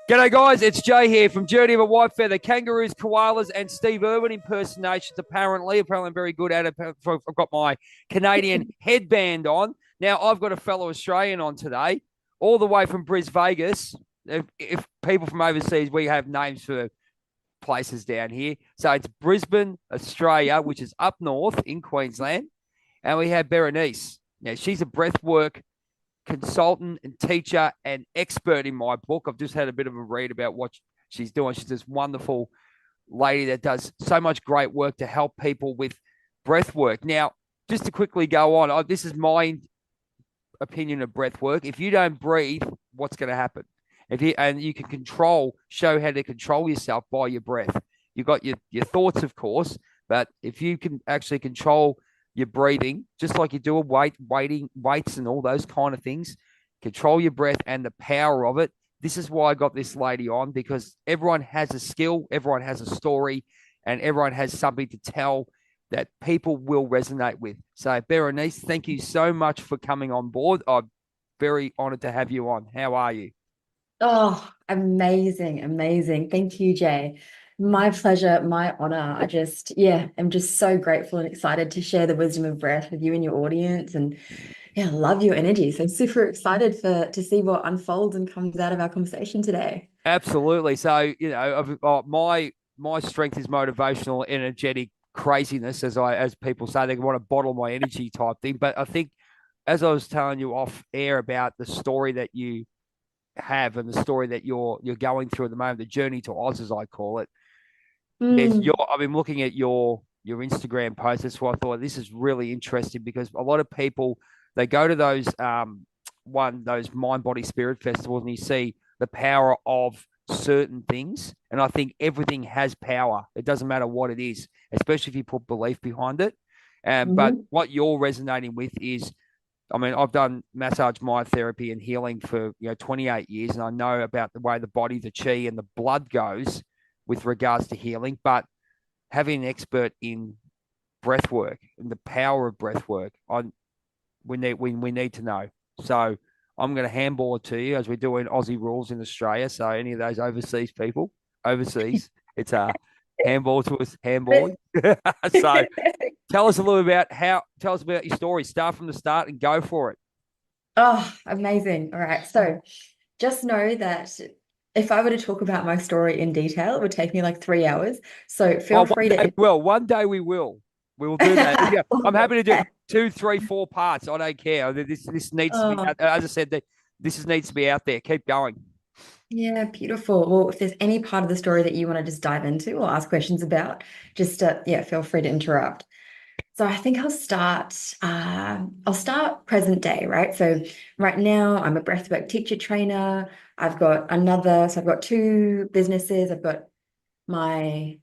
G'day, guys. It's Jay here from Journey of a Whitefeather. Kangaroos, koalas, and Steve Irwin impersonations. Apparently, I'm very good at it. I've got my Canadian headband on. Now, I've got a fellow Australian on today, all the way from Vegas. If people from overseas, we have names for places down here. So it's Brisbane, Australia, which is up north in Queensland. And we have Berenice. Now, she's a breathwork consultant and teacher and expert in my book. I've just had a bit of a read about what she's doing. She's this wonderful lady that does so much great work to help people with breath work. Now, just to quickly go on, this is my opinion of breath work. If you don't breathe, what's going to happen? You can show how to control yourself by your breath. You've got your thoughts, of course, but if you can actually control your breathing, just like you do weights and all those kind of things, control your breath and the power of it. This is why I got this lady on, because everyone has a skill, everyone has a story, and everyone has something to tell that people will resonate with. So, Berenice, thank you so much for coming on board. I'm very honored to have you on. How are you? Oh, amazing, amazing. Thank you, Jay. My pleasure, my honor. I'm just so grateful and excited to share the wisdom of breath with you and your audience. And yeah, love your energy. So super excited to see what unfolds and comes out of our conversation today. Absolutely. So, my strength is motivational, energetic craziness, as people say. They want to bottle my energy type thing. But I think, as I was telling you off air about the story that you have and the story that you're going through at the moment, the journey to Oz, as I call it. Mm, I've been looking at your Instagram post. That's why I thought this is really interesting, because a lot of people, they go to those mind body spirit festivals, and you see the power of certain things. And I think everything has power. It doesn't matter what it is, especially if you put belief behind it. But mhm. what you're resonating with is, I mean, I've done massage, myotherapy, and healing for 28 years, and I know about the way the body, the chi, and the blood goes with regards to healing. But having an expert in breath work and the power of breath work, we need to know. So I'm going to handball it to you, as we do in Aussie rules in Australia. So any of those overseas people, overseas, it's a handball to us, handballing. So tell us about your story. Start from the start and go for it. Oh, amazing. All right. So just know that if I were to talk about my story in detail, it would take me like 3 hours. So feel Oh, free one day to. we will. One day we will. We will do that. Yeah, I'm happy to do Okay. two, three, four parts. I don't care. This needs to be Oh, out. As I said, needs to be out there. Keep going. yeah, beautiful. Well, if there's any part of the story that you want to just dive into or ask questions about, just yeah, feel free to interrupt. So I think I'll start present day, right? So right now I'm a breathwork teacher trainer. I've got two businesses. I've got my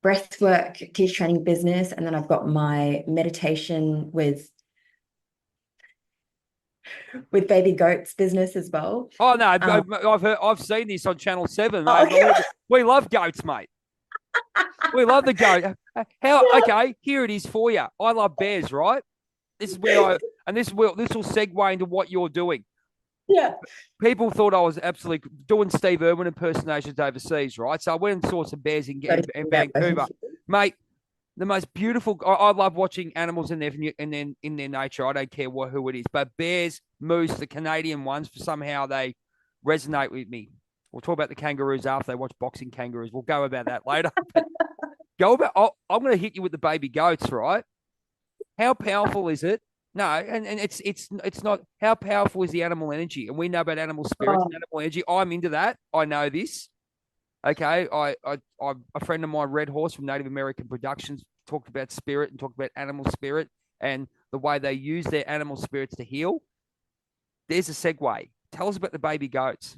breathwork teacher training business, and then I've got my meditation with baby goats business as well. Oh no, Um, I've seen this on Channel 7, oh, mate. okay. We love goats, mate. We love the goat. How? Okay, here it is for you. I love bears, right? This is where I and this will segue into what you're doing. Yeah. People thought I was absolutely doing Steve Irwin impersonations overseas, right? So I went and saw some bears in Vancouver, mate. The most beautiful. I love watching animals in their nature. I don't care who it is, but bears, moose, the Canadian ones, for somehow they resonate with me. We'll talk about the kangaroos after they watch boxing kangaroos. We'll go about that later. But I'm going to hit you with the baby goats, right? How powerful is it? No, and it's not. How powerful is the animal energy? And we know about animal spirits Oh, and animal energy. I'm into that. I know this. Okay, a friend of mine, Red Horse from Native American Productions, talked about spirit and talked about animal spirit and the way they use their animal spirits to heal. There's a segue. Tell us about the baby goats.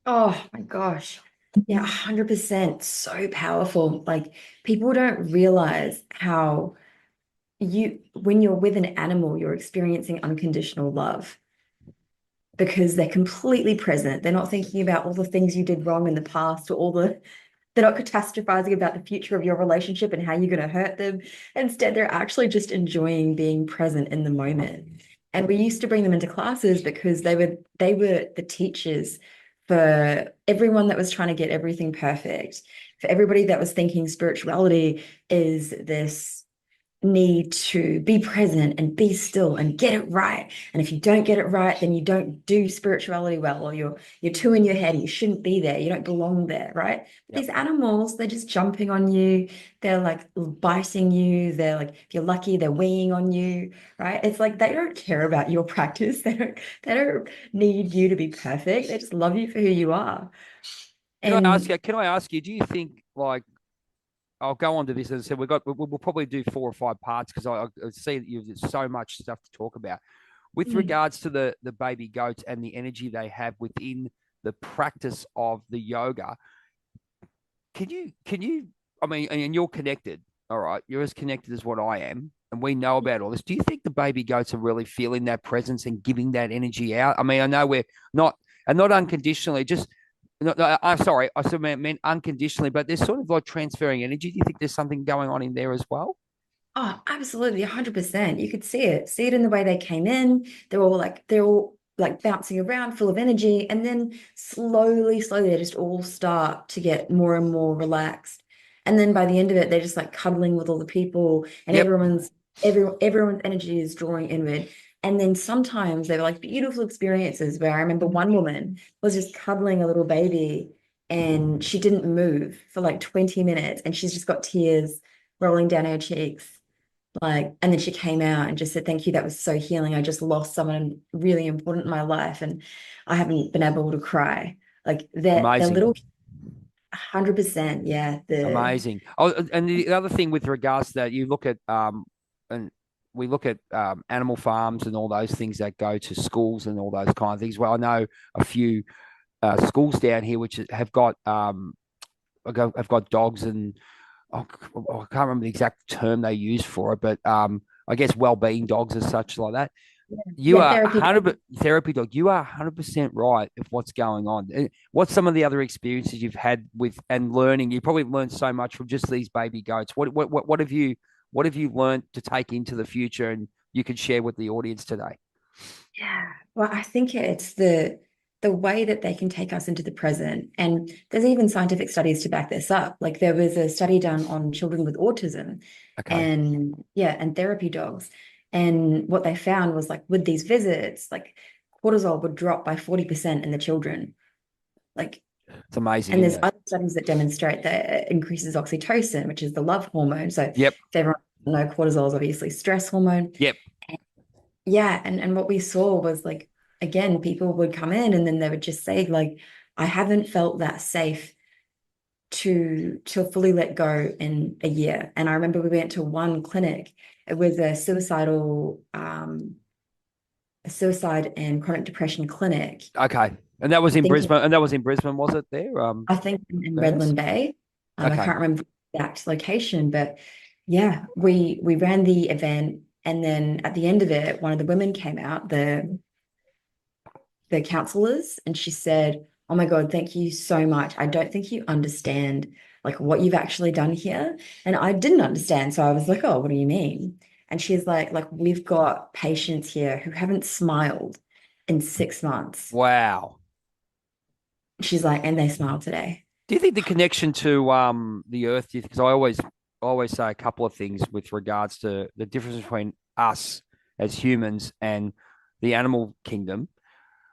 oh my gosh. Yeah, 100%. So powerful. Like people don't realize how when you're with an animal, you're experiencing unconditional love because they're completely present. They're not thinking about all the things you did wrong in the past or they're not catastrophizing about the future of your relationship and how you're going to hurt them. Instead, they're actually just enjoying being present in the moment. And we used to bring them into classes because they were the teachers for everyone that was trying to get everything perfect, for everybody that was thinking spirituality is this need to be present and be still and get it right. And if you don't get it right, then you don't do spirituality well, or you're too in your head. You shouldn't be there. You don't belong there, right? Yep. These animals, they're just jumping on you. They're like biting you. They're like, if you're lucky, they're weeing on you, right? It's like they don't care about your practice. They don't need you to be perfect. They just love you for who you are. Can I ask And you? Can I ask you? Do you think like I'll go on to this. As I said, we'll probably do 4 or 5 parts because I see that you've so much stuff to talk about with mm, regards to the baby goats and the energy they have within the practice of the yoga. Can you? I mean, and you're connected. All right, you're as connected as what I am, and we know about all this. Do you think the baby goats are really feeling that presence and giving that energy out? I mean, I know we're not, and not unconditionally, just no, I'm sorry, I still meant unconditionally, but there's sort of like transferring energy. Do you think there's something going on in there as well? oh, absolutely, 100%. You could see it in the way they came in. They're all like bouncing around, full of energy, and then slowly, they just all start to get more and more relaxed. And then by the end of it, they're just like cuddling with all the people, and Yep. everyone's energy is drawing inward. And then sometimes they were like beautiful experiences where I remember one woman was just cuddling a little baby and she didn't move for like 20 minutes and she's just got tears rolling down her cheeks. Like, and then she came out and just said, "Thank you. That was so healing. I just lost someone really important in my life, and I haven't been able to cry." Like they're Amazing. little 100%. Yeah. The Amazing. Oh, and the other thing with regards to that, you look at and we look at animal farms and all those things that go to schools and all those kind of things. Well, I know a few schools down here which have got have got dogs and oh, I can't remember the exact term they use for it, but I guess well-being dogs as such like that. You yeah, are therapy. 100 therapy dog. You are 100% right of what's going on. What's some of the other experiences you've had with and learning? You probably learned so much from just these baby goats. What have you learned to take into the future and you could share with the audience today? Yeah. Well, I think it's the way that they can take us into the present. And there's even scientific studies to back this up. Like there was a study done on children with autism Okay, and yeah, and therapy dogs. And what they found was like with these visits, like cortisol would drop by 40% in the children. Like, it's amazing, and isn't there's it? other studies that demonstrate that it increases oxytocin, which is the love hormone. So if Yep, everyone knows cortisol is obviously stress hormone. yep. Yeah, and what we saw was like again, people would come in and then they would just say like, I haven't felt that safe to fully let go in a year. And I remember we went to one clinic. It was a suicide and chronic depression clinic. Okay, and that was I in think Brisbane. And that was in Brisbane, was it? There, in Berenice? Redland Bay. I Okay, can't remember the exact location, but yeah, we ran the event, and then at the end of it, one of the women came out, the counselors, and she said, "Oh my God, thank you so much. I don't think you understand like what you've actually done here." And I didn't understand. So I was like, "Oh, what do you mean?" And she's like we've got patients here who haven't smiled in 6 months. wow. She's like, and they smiled today. Do you think the connection to the earth? Because I always say a couple of things with regards to the difference between us as humans and the animal kingdom.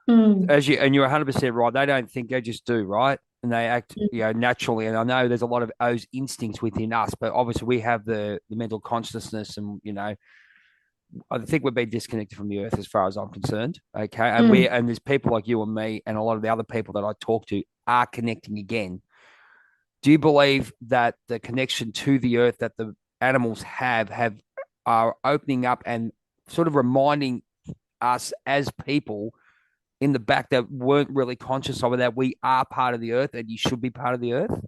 Mm, You're 100% right. They don't think, they just do, right? And they act, mm, naturally. And I know there's a lot of those instincts within us, but obviously we have the mental consciousness, and I think we've been disconnected from the earth as far as I'm concerned. Okay, mm. and there's people like you and me, and a lot of the other people that I talk to are connecting again. Do you believe that the connection to the earth that the animals have are opening up and sort of reminding us as people in the back that weren't really conscious of it, that we are part of the earth and you should be part of the earth?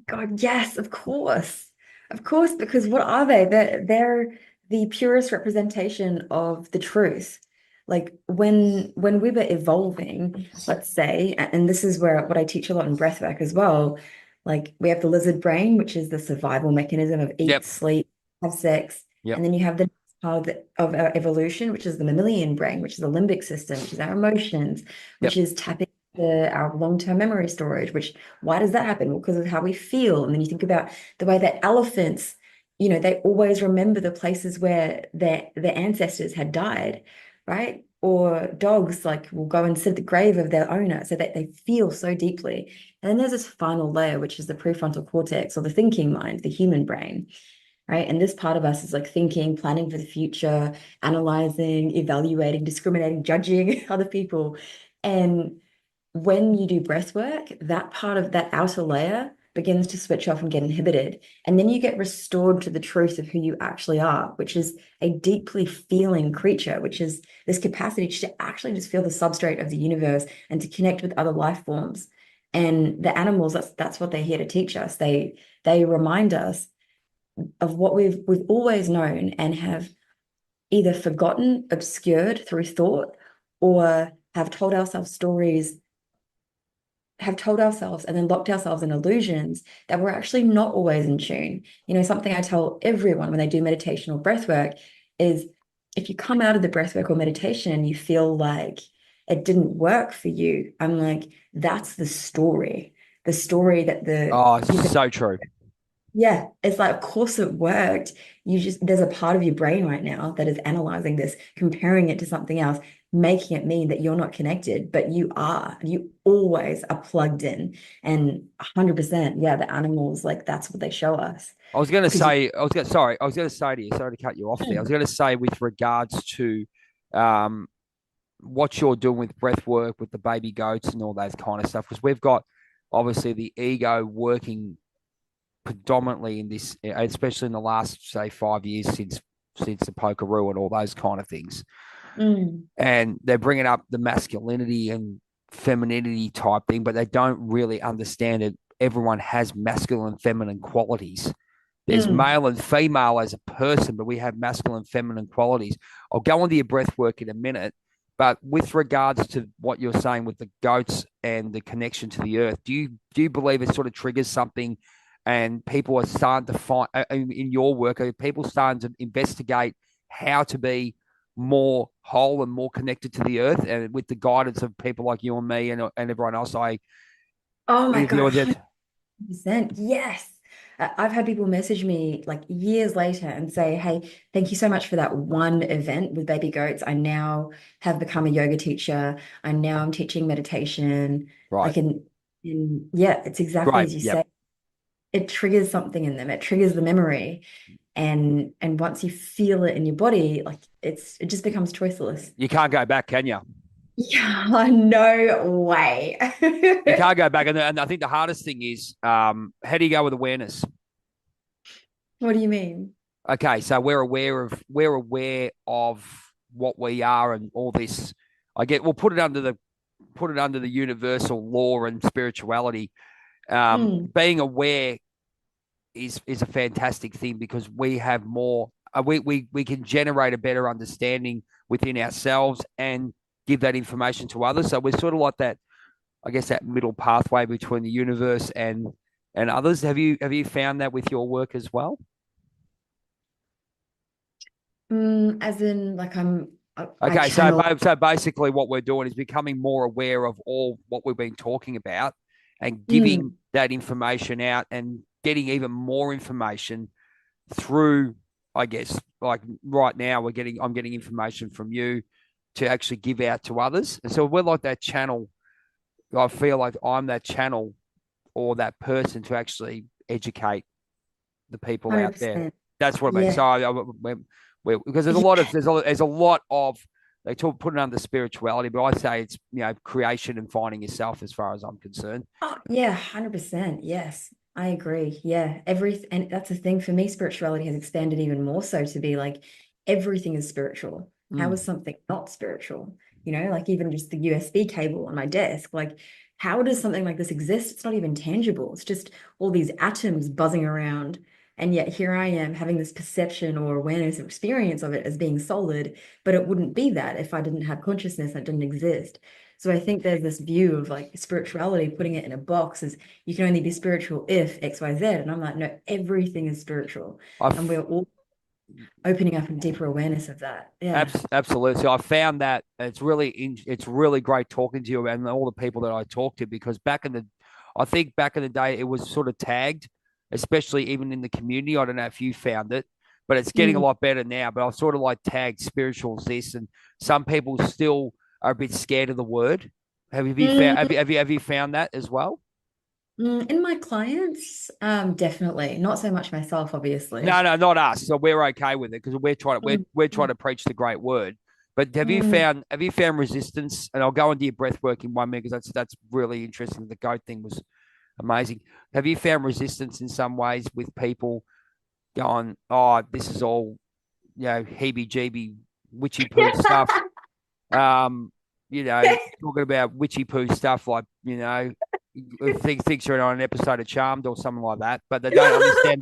God, yes, of course. Of course, because what are they? They're the purest representation of the truth. Like when we were evolving, let's say, and this is where what I teach a lot in breathwork as well. Like we have the lizard brain, which is the survival mechanism of eat, Yep. sleep, have sex, Yep. and then you have the next part of our evolution, which is the mammalian brain, which is the limbic system, which is our emotions, which Yep. is tapping our long-term memory storage, which why does that happen? Well, because of how we feel. And then you think about the way that elephants, they always remember the places where their ancestors had died, right? Or dogs like will go and sit at the grave of their owner so that they feel so deeply. And then there's this final layer, which is the prefrontal cortex or the thinking mind, the human brain, right? And this part of us is like thinking, planning for the future, analyzing, evaluating, discriminating, judging other people. And when you do breath work, that part of that outer layer begins to switch off and get inhibited. And then you get restored to the truth of who you actually are, which is a deeply feeling creature, which is this capacity to actually just feel the substrate of the universe and to connect with other life forms. And the animals, that's what they're here to teach us. They remind us of what we've always known and have either forgotten, obscured through thought, or have told ourselves and then locked ourselves in illusions that we're actually not always in tune. Something I tell everyone when they do meditation or breath work is if you come out of the breath work or meditation and you feel like it didn't work for you, I'm like, that's the story. The story that Oh, so true. yeah, it's like, of course it worked. There's a part of your brain right now that is analyzing this, comparing it to something else, making it mean that you're not connected, but you are. You always are plugged in. And 100%, yeah, the animals, like that's what they show us. I was going to Because you, say, I was going to say to you, sorry to cut you off there. I was going to say with regards to um, what you're doing with breath work, with the baby goats and all that kind of stuff, because we've got obviously the ego working predominantly in this, especially in the last, say, 5 years since the pokeroo and all those kind of things. mm, And they're bringing up the masculinity and femininity type thing, but they don't really understand that everyone has masculine and feminine qualities. There's mm. male and female as a person, but we have masculine and feminine qualities. I'll go into your breath work in a minute, but with regards to what you're saying with the goats and the connection to the earth, do you believe it sort of triggers something, and people are starting to find in your work, are people starting to investigate how to be more whole and more connected to the earth, and with the guidance of people like you and me and everyone else, I Oh my leave you God, with it. 100%. Yes. I've had people message me like years later and say, "Hey, thank you so much for that one event with baby goats. I now have become a yoga teacher. I now am teaching meditation." Right, Like in yeah, it's exactly great, as you yep. say. It triggers something in them. It triggers the memory. And once you feel it in your body, like it just becomes choiceless. You can't go back, can you? Yeah, no way. You can't go back. And I think the hardest thing is how do you go with awareness? What do you mean? Okay, so we're aware of what we are and all this. We'll put it under the universal law and spirituality. Mm, Being aware is a fantastic thing because we have more. We can generate a better understanding within ourselves and give that information to others. So we're sort of like that, I guess, that middle pathway between the universe and others. Have you found that with your work as well? as in, like I Okay, so channel. so basically, what we're doing is becoming more aware of all what we've been talking about, and giving Mm, that information out and getting even more information through. I guess like right now, I'm getting information from you to actually give out to others, and so we're like that channel. I feel like I'm that channel or that person to actually educate the people out there. 100%. That's what I mean. Yeah. So because Yeah. there's a lot of they talk put it under spirituality, but I say it's creation and finding yourself as far as I'm concerned. Oh, yeah, 100%. Yes, I agree. Yeah. And that's the thing for me, spirituality has expanded even more so to be like everything is spiritual. How is Mm. something not spiritual? Like even just the USB cable on my desk. Like, how does something like this exist? It's not even tangible. It's just all these atoms buzzing around. And yet here I am having this perception or awareness or experience of it as being solid, but it wouldn't be that if I didn't have consciousness that didn't exist. So I think there's this view of like spirituality, putting it in a box is you can only be spiritual if X, Y, Z. And I'm like, no, everything is spiritual. And I've we're all opening up a deeper awareness of that. Yeah. Absolutely. So I found that it's really great talking to you and all the people that I talk to, because I think back in the day it was sort of tagged, especially even in the community. I don't know if you found it, but it's getting a Mm. lot better now. But I sort of like tagged spirituals this, and some people still are a bit scared of the word. Mm. Have you found that as well? In my clients, definitely. Not so much myself, No, obviously. no, not us. So we're okay with it because Mm. we're trying to preach the great word. But Mm. have you found resistance? And I'll go into your breath work in 1 minute because that's really interesting. The goat thing was amazing. Have you found resistance in some ways with people going, "Oh, this is all heebie-jeebie, witchy poo stuff." Um, talking about witchy poo stuff like thinks you're on an episode of Charmed or something like that, but they don't understand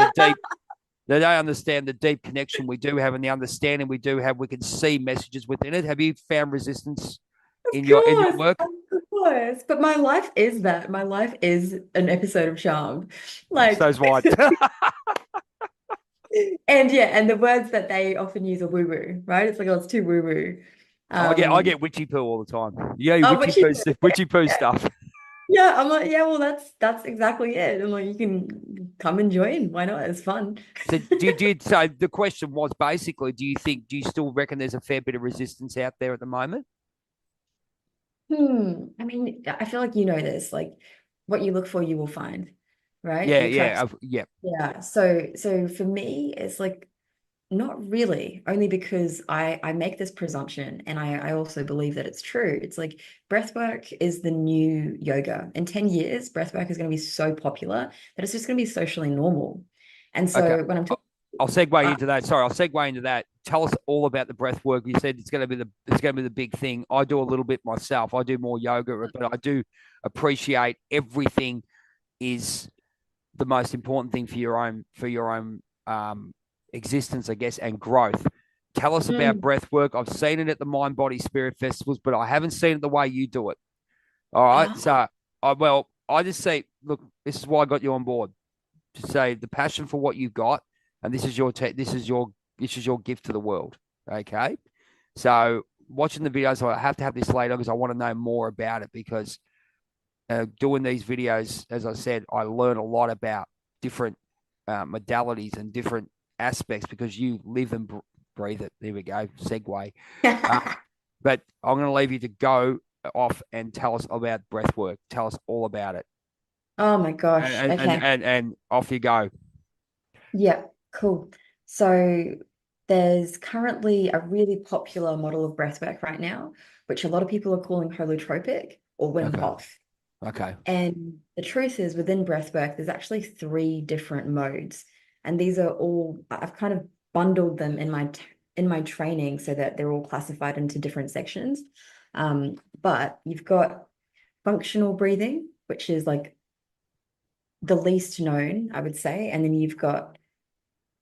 the deep connection we do have and the understanding we do have. We can see messages within it. Have you found resistance Of in your course, work? of course. But my life is that. My life is an episode of Charmed. Like, So's mine. and yeah, and the words that they often use are woo-woo, right? It's like, oh, it's too woo-woo. I Um, get witchy poo all the time. Yeah, oh, but she, witchy poo yeah, stuff. yeah, I'm like, yeah, well, that's exactly it. I'm like, you can come and join. Why not? It's fun. So so the question was basically, do you still reckon there's a fair bit of resistance out there at the moment? I mean, I feel like you know this, like what you look for, you will find, right? Yeah, You attract. yeah. Yeah. So for me, it's like not really, only because I make this presumption and I also believe that it's true. It's like breathwork is the new yoga. In 10 years, breathwork is going to be so popular that it's just going to be socially normal. And Okay. so when I'm talking, I'll segue uh, into that. Sorry, I'll segue into that. Tell us all about the breath work. You said it's going to be the big thing. I do a little bit myself. I do more yoga, but I do appreciate everything is the most important thing for your own existence, I guess, and growth. Tell us about mm, breath work. I've seen it at the Mind Body Spirit festivals, but I haven't seen it the way you do it. All right, oh, so I just say, look, this is why I got you on board to say the passion for what you got, and this is your gift to the world. Okay, so watching the videos, I have to have this later because I want to know more about it because doing these videos, as I said, I learn a lot about different modalities and different aspects because you live and breathe it. There we go, segue. Uh, but I'm going to leave you to go off and tell us about breath work. Tell us all about it, oh my gosh. Okay. and off you go. Yeah, cool. So there's currently a really popular model of breathwork right now, which a lot of people are calling holotropic or Wim Okay. Hof. Okay. And the truth is, within breathwork, there's actually three different modes, and these are all I've kind of bundled them in my training so that they're all classified into different sections. But you've got functional breathing, which is like the least known, I would say, and then you've got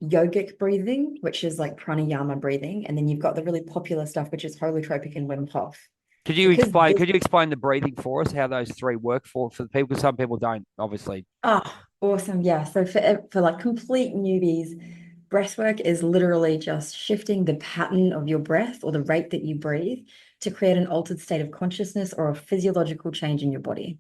yogic breathing, which is like pranayama breathing, and then you've got the really popular stuff, which is holotropic and Wim Hof. Because this Could you explain the breathing for us? How those three work for the people? Some people don't, obviously. Oh, awesome. Yeah. So for like complete newbies, breath work is literally just shifting the pattern of your breath or the rate that you breathe to create an altered state of consciousness or a physiological change in your body.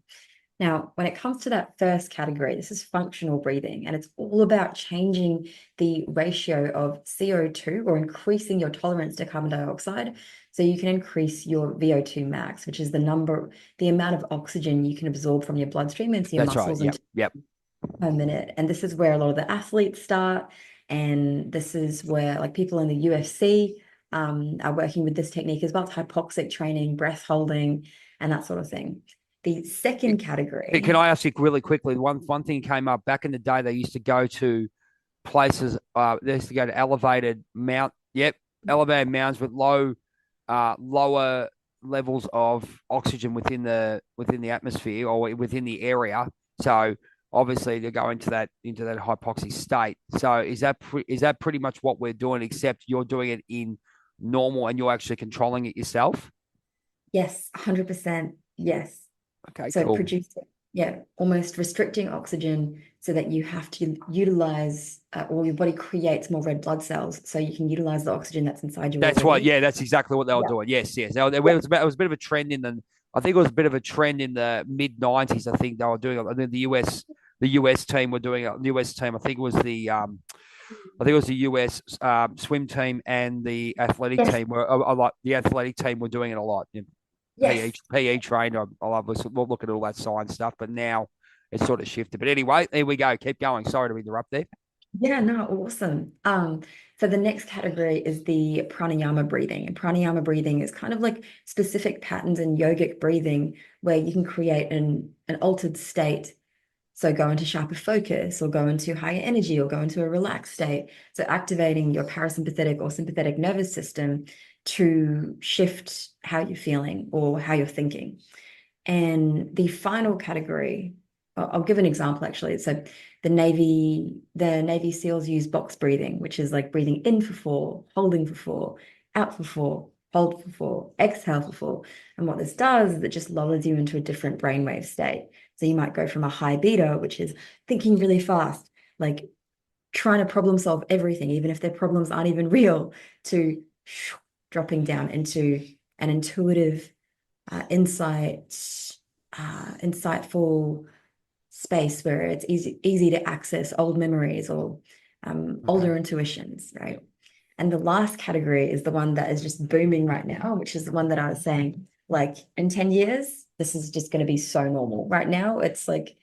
Now, when it comes to that first category, this is functional breathing, and it's all about changing the ratio of CO2 or increasing your tolerance to carbon dioxide so you can increase your VO2 max, which is the amount of oxygen you can absorb from your bloodstream into your That's right. muscles and Yep. Yep. per minute. And this is where a lot of the athletes start. And this is where like people in the UFC are working with this technique as well. It's hypoxic training, breath holding, and that sort of thing. The second Can category, I ask you really quickly? One thing came up back in the day. They used to go to places. They used to go to elevated mount. Yep, elevated mounds with lower levels of oxygen within the atmosphere or within the area. So obviously they go into that hypoxic state. So is that pretty much what we're doing? Except you're doing it in normal and you're actually controlling it yourself. yes, 100%. Yes. Okay, So cool. producing, yeah, almost restricting oxygen so that you have to utilize, or your body creates more red blood cells so you can utilize the oxygen that's inside you That's what. already. Yeah, that's exactly what they were Yeah. doing. Yes, yes. It was a bit of a trend in the. I think it was a bit of a trend in the mid 90s. I think they were doing it. I think the US team were doing it. The US team. I think it was the US swim team and the athletic Yes. team were a lot. The athletic team were doing it a lot. You know, PE Yes. PE trained. I love this. We'll look at all that science stuff, but now it's sort of shifted. But anyway, there we go. Keep going. Sorry to interrupt there. Yeah, no, awesome. So the next category is the pranayama breathing. And pranayama breathing is kind of like specific patterns in yogic breathing where you can create an altered state. So go into sharper focus or go into higher energy or go into a relaxed state. So activating your parasympathetic or sympathetic nervous system to shift how you're feeling or how you're thinking. And the final category, I'll give an example actually. So the Navy SEALs use box breathing, which is like breathing in for 4, holding for 4, out for 4, hold for 4, exhale for 4. And what this does is it just lowers you into a different brainwave state. So you might go from a high beta, which is thinking really fast, like trying to problem solve everything, even if their problems aren't even real, to dropping down into an intuitive insightful space where it's easy to access old memories or Okay. older intuitions, right? And the last category is the one that is just booming right now, which is the one that I was saying, like in 10 years, this is just going to be so normal. Right now, it's like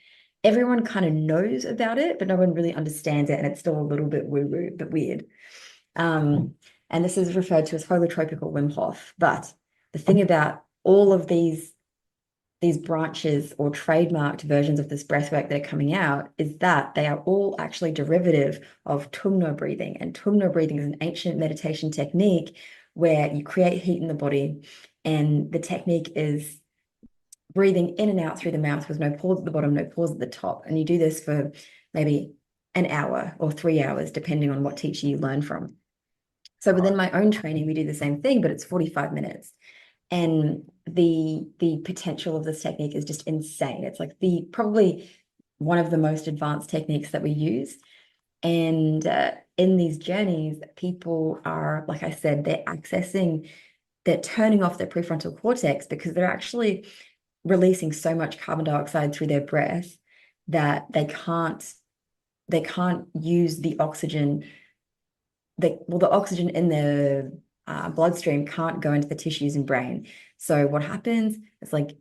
everyone kind of knows about it, but no one really understands it. And it's still a little bit woo-woo, but weird. And this is referred to as holotropical Wim Hof. But the thing about all of these branches or trademarked versions of this breathwork that are coming out is that they are all actually derivative of Tumno breathing. And Tumno breathing is an ancient meditation technique where you create heat in the body. And the technique is breathing in and out through the mouth with no pause at the bottom, no pause at the top. And you do this for maybe an hour or 3 hours, depending on what teacher you learn from. So Right. within my own training, we do the same thing, but it's 45 minutes. And the potential of this technique is just insane. It's like the probably one of the most advanced techniques that we use. And in these journeys, people are, like I said, they're turning off their prefrontal cortex because they're actually releasing so much carbon dioxide through their breath that they can't use the oxygen. The oxygen in the bloodstream can't go into the tissues and brain. So what happens is like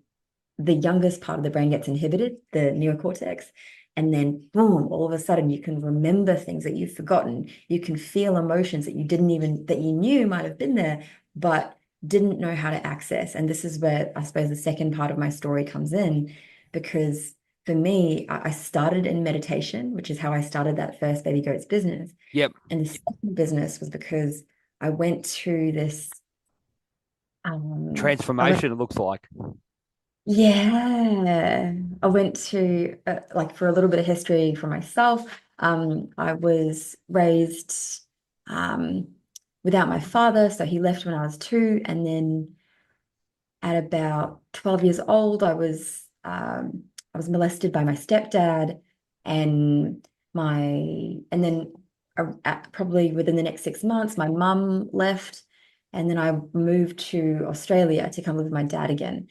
the youngest part of the brain gets inhibited, the neocortex, and then boom, all of a sudden you can remember things that you've forgotten. You can feel emotions that you knew might have been there, but didn't know how to access. And this is where I suppose the second part of my story comes in, because for me, I started in meditation, which is how I started that first baby goats business. Yep. And the second business was because I went to this, I went, Transformation. It looks like. yeah, I went to like for a little bit of history for myself. I was raised um, without my father, so he left when I was 2, and then at about 12 years old, I was molested by my stepdad, and then probably within the next 6 months, my mum left, and then I moved to Australia to come live with my dad again,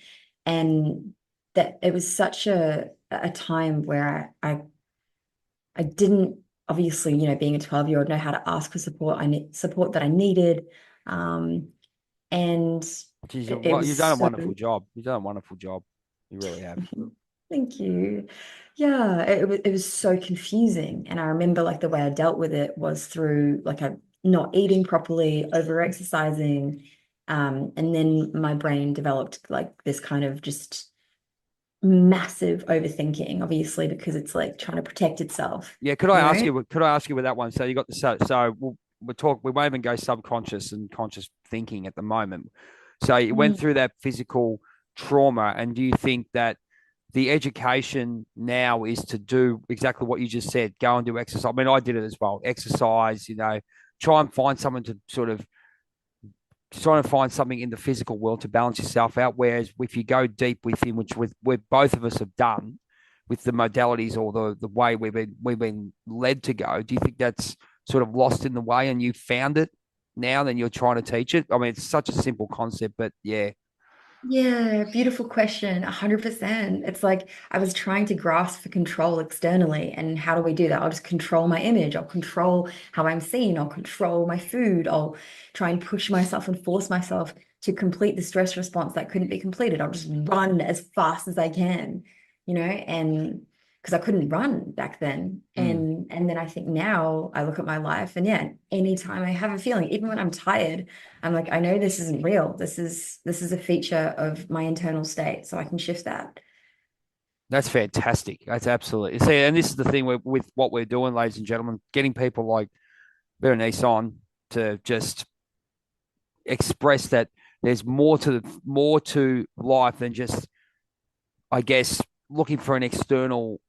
and that it was such a time where I didn't obviously, being a 12-year-old, know how to ask for support. I need support that I needed, and Geez, it you've was done a so. wonderful job. You've done a wonderful job. You really have. Thank you. Yeah, it was so confusing. And I remember like the way I dealt with it was through like a not eating properly, over exercising. And then my brain developed like this kind of just massive overthinking, obviously, because it's like trying to protect itself, Yeah. Could I you ask know? you? Could I ask you with that one? So you got the so we'll talk. We won't even go subconscious and conscious thinking at the moment. So you went Mm. through that physical trauma, and do you think that the education now is to do exactly what you just said? Go and do exercise. I mean, I did it as well. Exercise. Try and find someone to sort of trying to find something in the physical world to balance yourself out. Whereas if you go deep within, which with both of us have done, with the modalities or the way we've been led to go? Do you think that's sort of lost in the way and you found it now, then you're trying to teach it? I mean, it's such a simple concept, but yeah. Yeah, beautiful question. 100%. It's like I was trying to grasp for control externally. And how do we do that? I'll just control my image. I'll control how I'm seen. I'll control my food. I'll try and push myself and force myself to complete the stress response that couldn't be completed. I'll just run as fast as I can, and because I couldn't run back then. Mm. And then I think now I look at my life and yeah, anytime I have a feeling, even when I'm tired, I'm like, I know this isn't real. This is a feature of my internal state, so I can shift that. That's fantastic. That's absolutely. See, and this is the thing with what we're doing, ladies and gentlemen, getting people like Berenice on to just express that there's more to life than just, I guess, looking for an external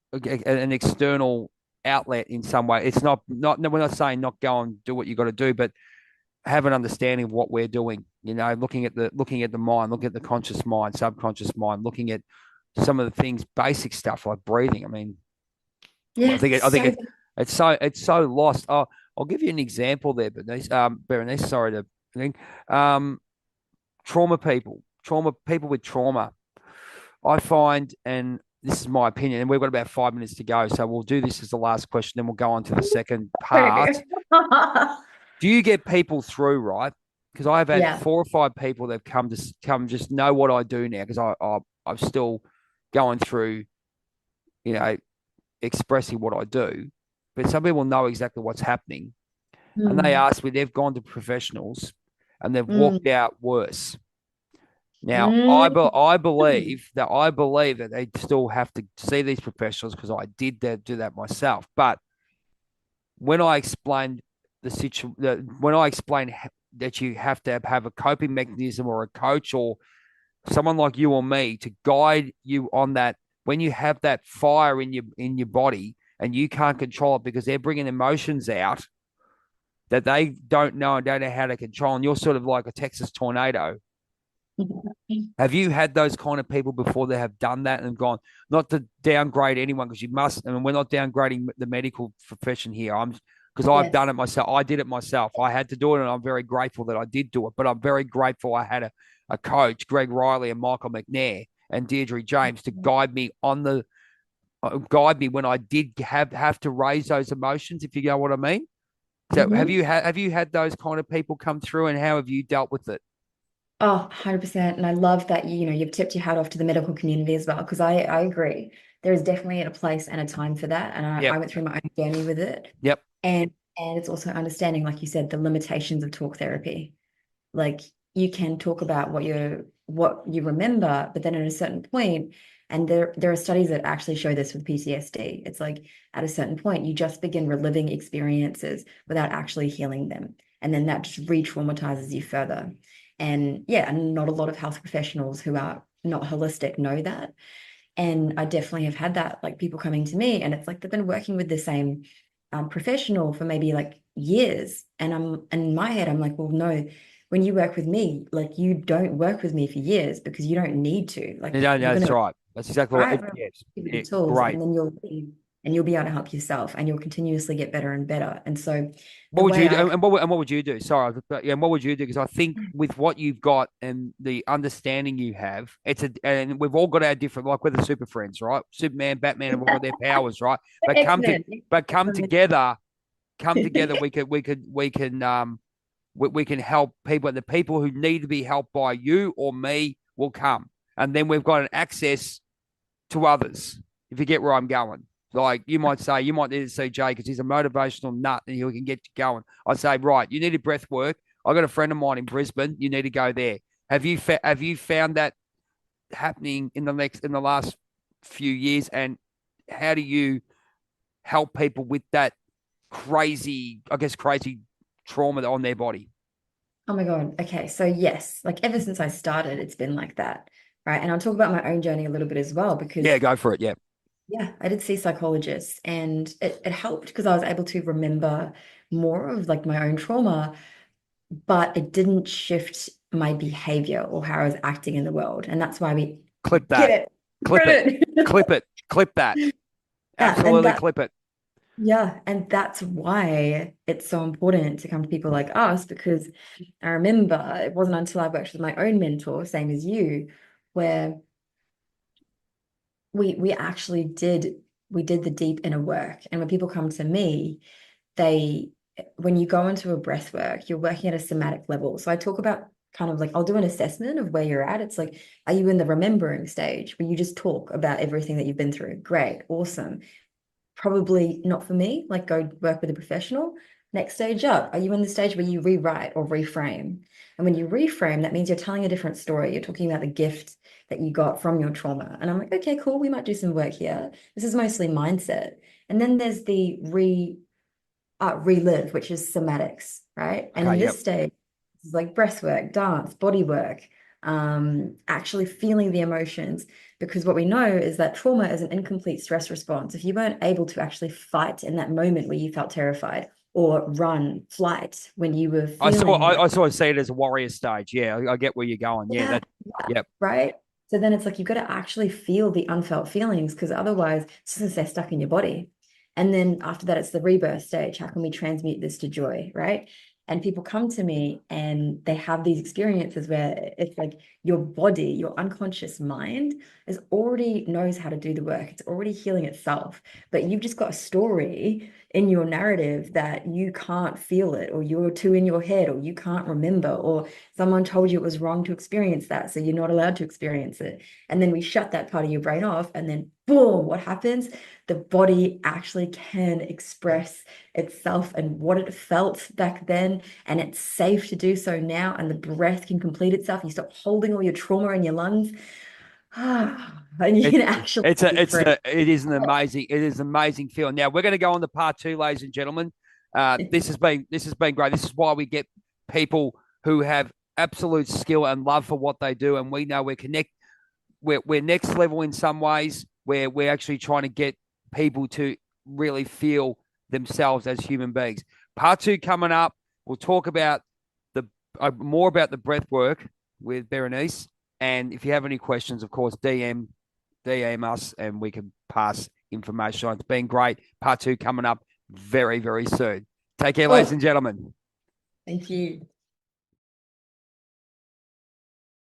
outlet in some way. It's not. No, we're not saying not go and do what you got to do, but have an understanding of what we're doing. Looking at the mind, looking at the conscious mind, subconscious mind, looking at some of the things, basic stuff like breathing. I mean, I Yeah, think it, I think so it, it's so lost. I'll give you an example there, Berenice. Sorry to think. Um, trauma people with trauma. I find, and this is my opinion, and we've got about 5 minutes to go, so we'll do this as the last question, then we'll go on to the second part. Do you get people through, right? Because I've had Yeah. 4 or 5 people that have come just know what I do now because I'm still going through, you know, expressing what I do. But some people know exactly what's happening, and they Mm, ask me. They've gone to professionals, and they've walked mm, out worse. Now, mm, I believe that they still have to see these professionals because I did do that myself. But when I explained the situation, when I explained that you have to have a coping mechanism or a coach or someone like you or me to guide you on that, when you have that fire in your body and you can't control it because they're bringing emotions out that they don't know how to control, and you're sort of like a Texas tornado. mm. Have you had those kind of people before that have done that and gone, not to downgrade anyone because you must, I mean, we're not downgrading the medical profession here. Because I've done Yes. it myself. I did it myself. I had to do it and I'm very grateful that I did do it. But I'm very grateful I had a coach, Greg Riley and Michael McNair and Deirdre James to guide me when I did have to raise those emotions, if you know what I mean. So Mhm. have you had those kind of people come through and how have you dealt with it? Oh, 100%. And I love that you've tipped your hat off to the medical community as well, because I agree. There is definitely a place and a time for that. And I Yep. went through my own journey with it. Yep. And it's also understanding, like you said, the limitations of talk therapy. Like you can talk about what you remember, but then at a certain point, and there are studies that actually show this with PTSD. It's like at a certain point, you just begin reliving experiences without actually healing them. And then that just re-traumatizes you further. And yeah, and not a lot of health professionals who are not holistic know that. And I definitely have had that, like people coming to me, and it's like they've been working with the same professional for maybe like years. And in my head, I'm like, well, no, when you work with me, like you don't work with me for years because you don't need to. Like No, no, you're that's gonna right. That's exactly what. right Yes. give you the Yeah, tools, great. and then you'll leave, and you'll be able to help yourself, and you'll continuously get better and better. And so What the would way you do? I And what would you do? Sorry, but yeah, and what would you do? Because I think with what you've got and the understanding you have, and we've all got our different, like we're the super friends, right? Superman, Batman have all got their powers, right? But come to, X-Men. but come together. We can help people, and the people who need to be helped by you or me will come, and then we've got an access to others. If you get where I'm going, like you might say, you might need to see Jay because he's a motivational nut and he can get you going. I'd say, right, you need a breath work. I got a friend of mine in Brisbane. You need to go there. Have you found that happening in the last few years? And how do you help people with that crazy trauma on their body? Oh my God. Okay. So yes, like ever since I started, it's been like that. Right. And I'll talk about my own journey a little bit as well, Yeah, because go for it. Yeah, yeah, I did see psychologists, and it helped because I was able to remember more of like my own trauma, but it didn't shift my behavior or how I was acting in the world. And that's why we clip get that. it. Clip it. Credit. Clip that. Yeah, and Absolutely clip it. that's why it's so important to come to people like us, because I remember it wasn't until I worked with my own mentor, same as you, where we actually did the deep inner work. And when people come to me, they when you go into a breath work, you're working at a somatic level. So I talk about kind of like I'll do an assessment of where you're at. It's like, are you in the remembering stage where you just talk about everything that you've been through? Great, awesome. Probably not for me, like go work with a professional. Next stage up, are you in the stage where you rewrite or reframe? And when you reframe, that means you're telling a different story. You're talking about the gift that you got from your trauma. And I'm like, okay, cool, we might do some work here. This is mostly mindset. And then there's the relive, which is somatics, right? And in Okay, yep. this stage, it's like breath work, dance, body work, actually feeling the emotions. Because what we know is that trauma is an incomplete stress response. If you weren't able to actually fight in that moment where you felt terrified, or run, flight when you were feeling I sort of see it as a warrior stage. Yeah, I get where you're going. Yeah, yeah, that. Yep. right. So then it's like you've got to actually feel the unfelt feelings, because otherwise it's just gonna stay stuck in your body. And then after that, it's the rebirth stage. How can we transmute this to joy, right? And people come to me and they have these experiences where it's like your body, your unconscious mind is already knows how to do the work. It's already healing itself. But you've just got a story in your narrative that you can't feel it, or you're too in your head, or you can't remember, or someone told you it was wrong to experience that, so you're not allowed to experience it. And then we shut that part of your brain off, and then boom, what happens? The body actually can express itself and what it felt back then, and it's safe to do so now, and the breath can complete itself. You stop holding all your trauma in your lungs, and you It, can actually be free. it is an amazing feeling. Now we're going to go on to part two, ladies and gentlemen. This has been great. This is why we get people who have absolute skill and love for what they do, and we know we're next level in some ways, where we're actually trying to get people to really feel themselves as human beings. Part two coming up. We'll talk about the more about the breath work with Berenice. And if you have any questions, of course, DM us and we can pass information on. It's been great. Part two coming up very, very soon. Take care, ladies Oh, and gentlemen. thank you.